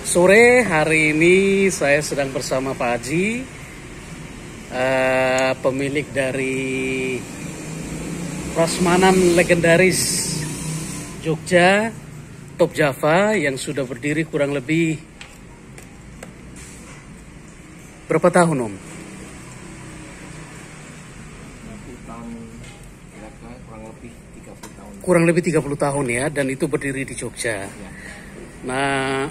Sore hari ini saya sedang bersama Pak Haji, pemilik dari prasmanan legendaris Jogja, Top Java, yang sudah berdiri kurang lebih berapa tahun, Om? 30 tahun, kurang lebih 30 tahun. Kurang lebih 30 tahun ya, dan itu berdiri di Jogja. Ya. Nah,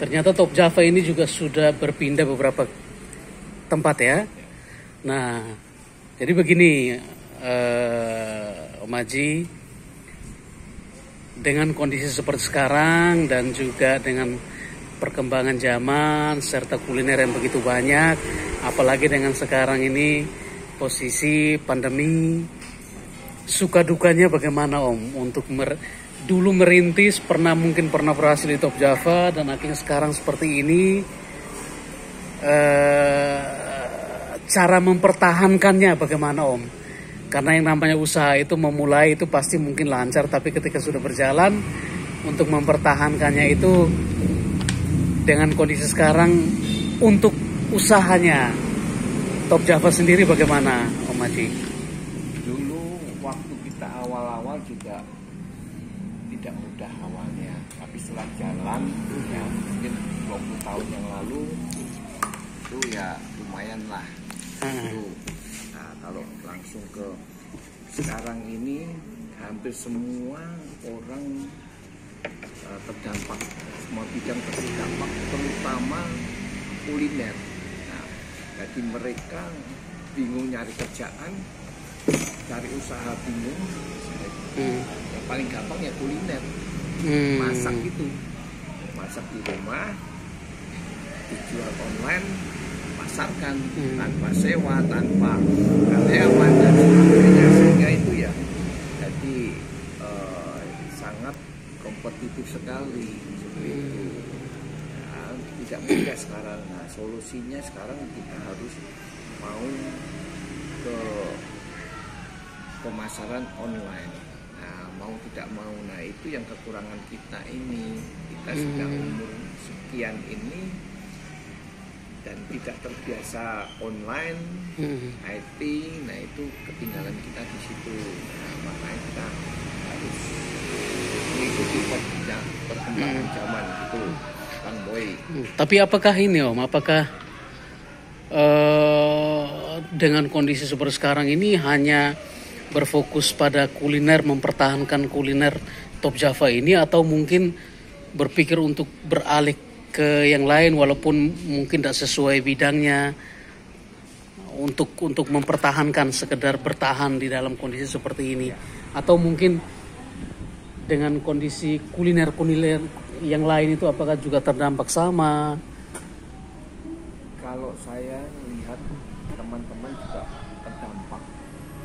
ternyata Top Java ini juga sudah berpindah beberapa tempat ya. Nah, jadi begini, Om Haji, dengan kondisi seperti sekarang dan juga dengan perkembangan zaman serta kuliner yang begitu banyak, apalagi dengan sekarang ini posisi pandemi, suka dukanya bagaimana, Om, untuk dulu merintis, mungkin pernah berhasil di Top Java dan akhirnya sekarang seperti ini, cara mempertahankannya bagaimana, Om? Karena yang namanya usaha itu memulai itu pasti mungkin lancar, tapi ketika sudah berjalan untuk mempertahankannya itu dengan kondisi sekarang, untuk usahanya Top Java sendiri bagaimana, Om Haji? Dulu waktu kita awal-awal juga tidak mudah awalnya, tapi setelah jalan ya mungkin 20 tahun yang lalu itu ya lumayan lah. Nah, kalau langsung ke sekarang ini hampir semua orang terdampak, semua bidang terdampak, terutama kuliner. Nah, jadi mereka bingung nyari kerjaan, cari usaha bingung. Yang paling gampang ya kuliner, masak gitu, masak di rumah, dijual online, pasarkan tanpa sewa, tanpa karyawan dan sebagainya, sehingga itu ya jadi sangat kompetitif sekali seperti itu. Nah, tidak mudah sekarang. Nah, solusinya sekarang kita harus mau ke pemasaran online. Nah, mau tidak mau, nah itu yang kekurangan kita ini. Kita sudah umur sekian ini dan tidak terbiasa online, IT, nah itu ketinggalan kita di situ. Nah, makanya kita harus mengikuti perkembangan zaman gitu, Bang Boy. Tapi apakah ini, Om, apakah dengan kondisi seperti sekarang ini hanya berfokus pada kuliner, mempertahankan kuliner Top Java ini, atau mungkin berpikir untuk beralih ke yang lain walaupun mungkin tidak sesuai bidangnya, untuk mempertahankan, sekedar bertahan di dalam kondisi seperti ini, atau mungkin dengan kondisi kuliner yang lain itu apakah juga terdampak sama? Kalau saya lihat teman-teman juga terdampak.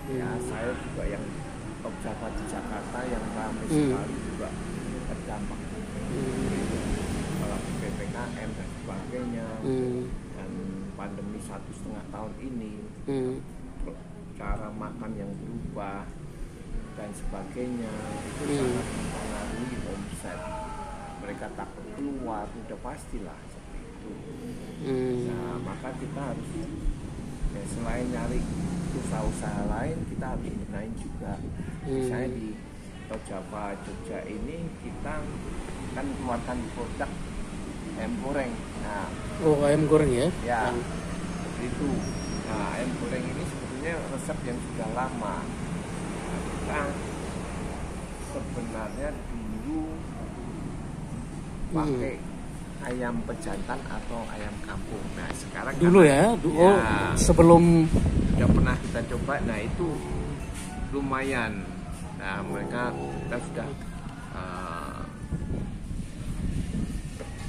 Ya, saya juga yang Top Java di Jakarta yang ramai sekali juga terdampak. Kalau PPKM dan sebagainya, dan pandemi 1,5 tahun ini, cara makan yang berubah dan sebagainya, itu sangat mempengaruhi omset. Mereka takut keluar, udah pastilah seperti itu. Nah, maka kita harus ya, selain nyari usaha-usaha lain, kita harus benahin juga. Misalnya di Top Java Jogja ini kita kan keluarkan produk ayam goreng. Nah, ayam goreng ya? Ya, seperti itu. Nah, ayam goreng ini sebetulnya resep yang sudah lama. Nah, kita sebenarnya dulu pakai ayam pejantan atau ayam kampung. Nah, sekarang dulu ya, sebelum sudah pernah kita coba. Nah, itu lumayan. Nah, kita sudah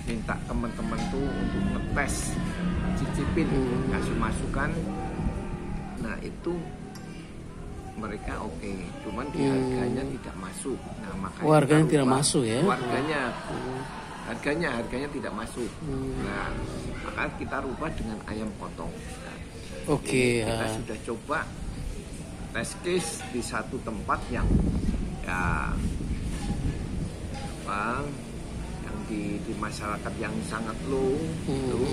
minta teman-teman tuh untuk ngetes, cicipin, kasih masukan. Nah, itu mereka oke, cuman di harganya tidak masuk. Nah, makanya harganya tidak masuk ya? Harganya tidak masuk. Nah, maka kita rubah dengan ayam potong. Nah, kita sudah coba test case di satu tempat yang ya yang di masyarakat yang sangat low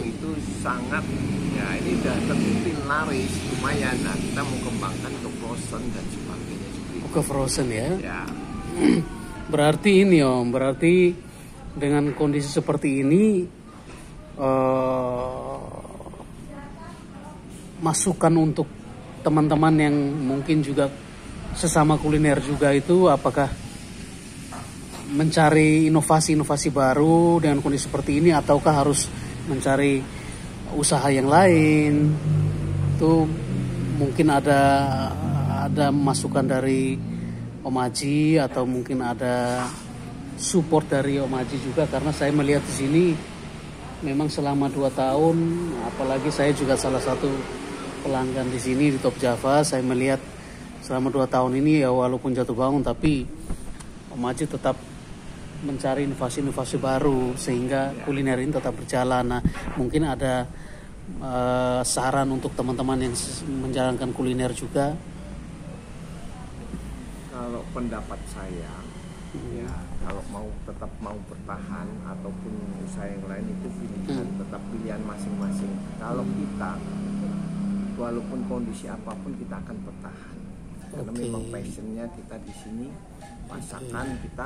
itu sangat ya ini udah terbukti laris lumayan. Nah kita mau kembangkan ke frozen dan sebagainya seperti itu. Ke frozen ya. Ya. Berarti ini Om, berarti dengan kondisi seperti ini masukan untuk teman-teman yang mungkin juga sesama kuliner juga itu, apakah mencari inovasi-inovasi baru dengan kondisi seperti ini ataukah harus mencari usaha yang lain? Itu mungkin ada masukan dari Om Aji atau mungkin ada support dari Om Aji juga, karena saya melihat di sini memang selama 2 tahun, apalagi saya juga salah satu pelanggan di sini di Top Java, saya melihat selama 2 tahun ini ya walaupun jatuh bangun tapi Om Aji tetap mencari inovasi-inovasi baru sehingga kuliner ini tetap berjalan. Nah, mungkin ada saran untuk teman-teman yang menjalankan kuliner juga. Kalau pendapat saya, ya kalau tetap mau bertahan ataupun usaha yang lain itu pilihan, tetap pilihan masing-masing. Kalau kita, walaupun kondisi apapun kita akan bertahan. Karena memang passionnya kita di sini masakan kita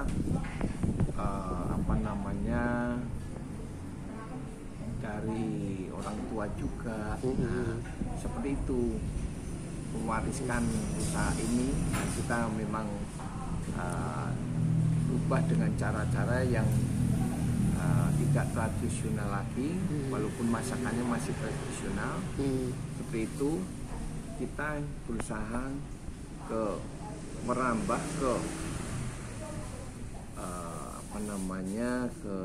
dari orang tua juga. Nah, seperti itu mewariskan usaha ini. Nah, kita memang ubah dengan cara-cara yang tidak tradisional lagi, walaupun masakannya masih tradisional. Seperti itu kita berusaha merambah ke ke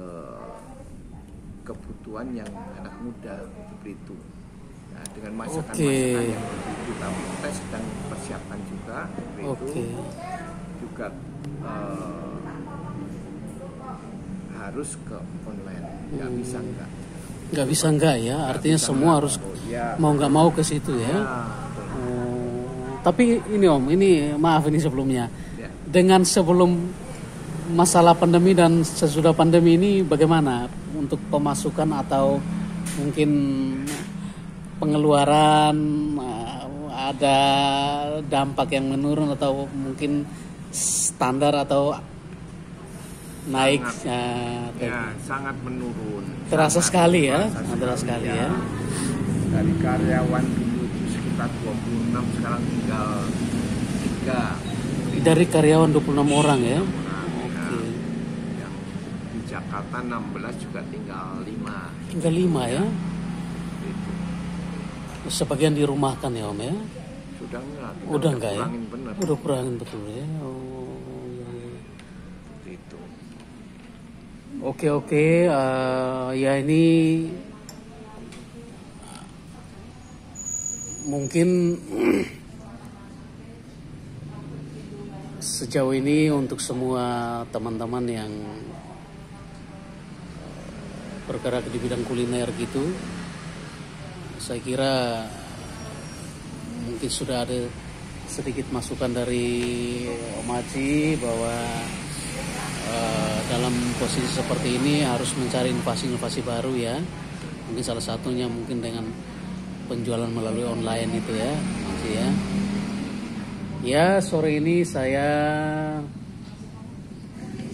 kebutuhan yang anak muda seperti itu. Nah, dengan masakan-masakan yang kita tes dan persiapkan juga seperti itu juga harus ke online. Nggak bisa enggak ya, artinya semua harus mau nggak mau ke situ ya. Tapi ini Om, ini maaf ini sebelumnya. Dengan sebelum masalah pandemi dan sesudah pandemi ini bagaimana untuk pemasukan atau mungkin pengeluaran, ada dampak yang menurun atau mungkin standar atau naik? Ya, sangat menurun. Terasa sekali ya, terasa sekali ya. Dari karyawan dulu itu sekitar 26, sekarang tinggal 3. Dari karyawan 26 orang ya. Yang di Jakarta 16 juga tinggal 5. Tinggal 5 ya. Itu. Sebagian dirumahkan ya Om ya. Udah enggak ya? Bener. Udah kurangin betul ya. Itu. Oke. Ya ini mungkin sejauh ini untuk semua teman-teman yang bergerak di bidang kuliner gitu, saya kira mungkin sudah ada sedikit masukan dari Om Aji bahwa dalam posisi seperti ini harus mencari inovasi-inovasi baru ya. Mungkin salah satunya mungkin dengan penjualan melalui online itu ya, Aji ya. Ya, sore ini saya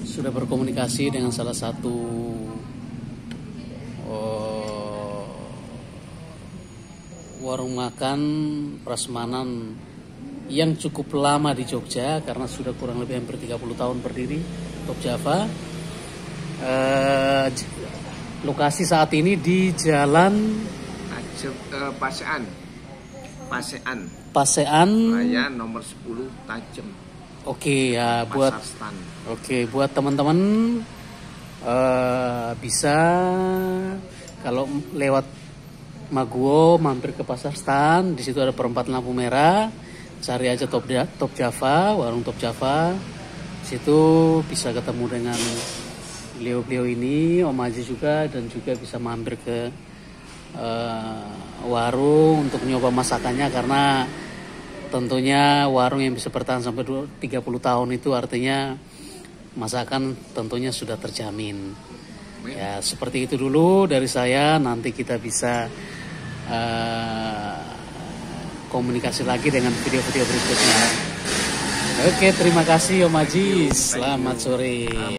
sudah berkomunikasi dengan salah satu warung makan prasmanan yang cukup lama di Jogja karena sudah kurang lebih hampir 30 tahun berdiri, Top Java. Lokasi saat ini di Jalan Pasean Raya nomor 10 Tajem. Oke ya, buat teman-teman bisa kalau lewat Maguwo mampir ke Pasar Stan, di situ ada perempatan lampu merah, cari aja Top Java, warung Top Java. Situ bisa ketemu dengan beliau ini, Om Aji juga, dan juga bisa mampir ke warung untuk nyoba masakannya, karena tentunya warung yang bisa bertahan sampai 30 tahun itu artinya masakan tentunya sudah terjamin. Ya, seperti itu dulu dari saya. Nanti kita bisa komunikasi lagi dengan video-video berikutnya. Oke, terima kasih Om Aji. Selamat sore.